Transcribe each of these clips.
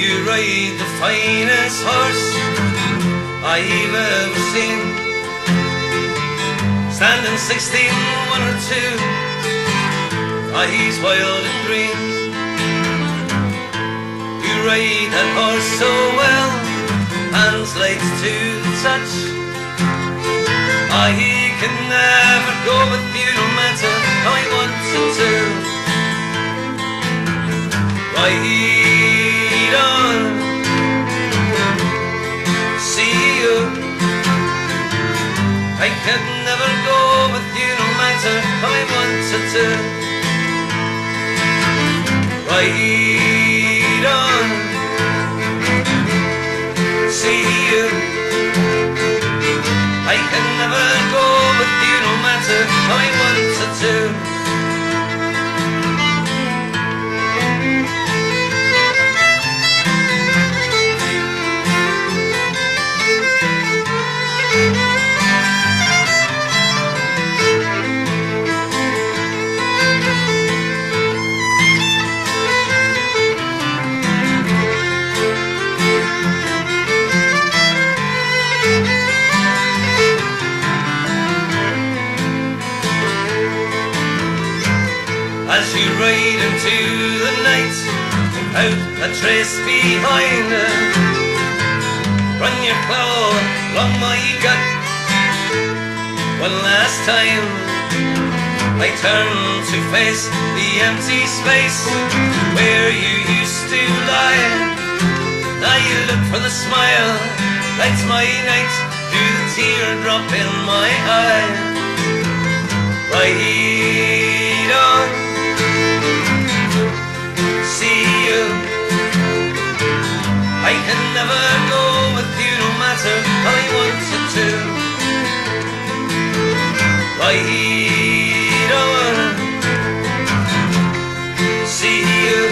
You ride the finest horse I've ever seen, standing 16, 1 or 2, eyes wild and green. You ride that horse so well, hands light to the touch. I can never go with you no matter how I wanted to. Ride on, see you. I could never go with you no matter how I wanted to. Ride on, see you. I can never go with you no matter how I wanted to. As you ride into the night, without a trace behind, run your claw along my gut. One last time I turn to face the empty space where you used to lie. Now you look for the smile, lights my night through the teardrop in my eye. Ride on, see you. I can never go with you no matter how I wanted to. Ride on, see you.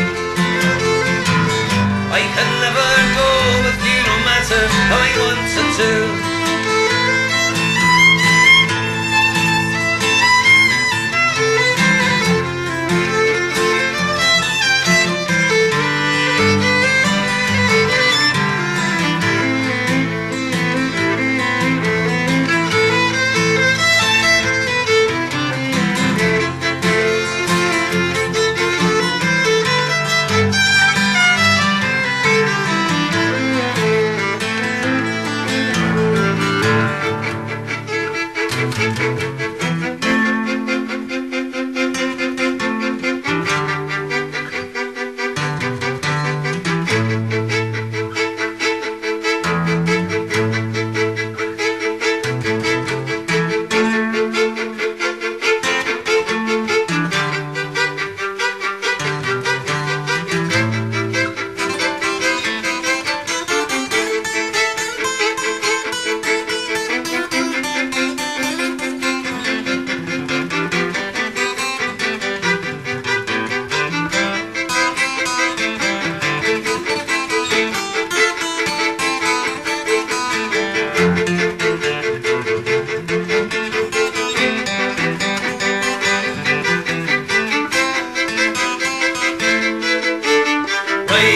I can never go with you no matter how I wanted to.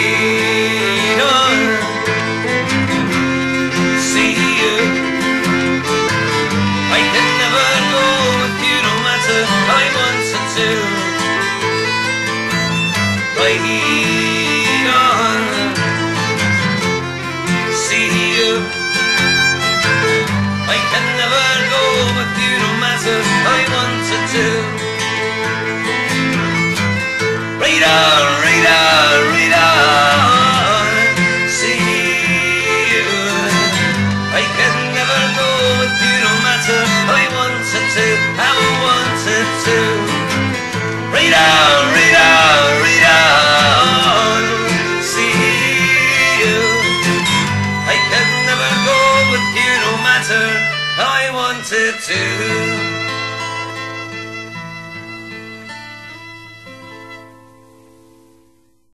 Ride on, see you. I can never go with you no matter how I wanted to. Ride on, see you. I can never go with you no matter how I wanted to. Ride on, ride on, ride on, see you. I can never go with you no matter how I wanted to, how I wanted to. Ride on, ride on, ride on, see you. I can never go with you no matter how I wanted to.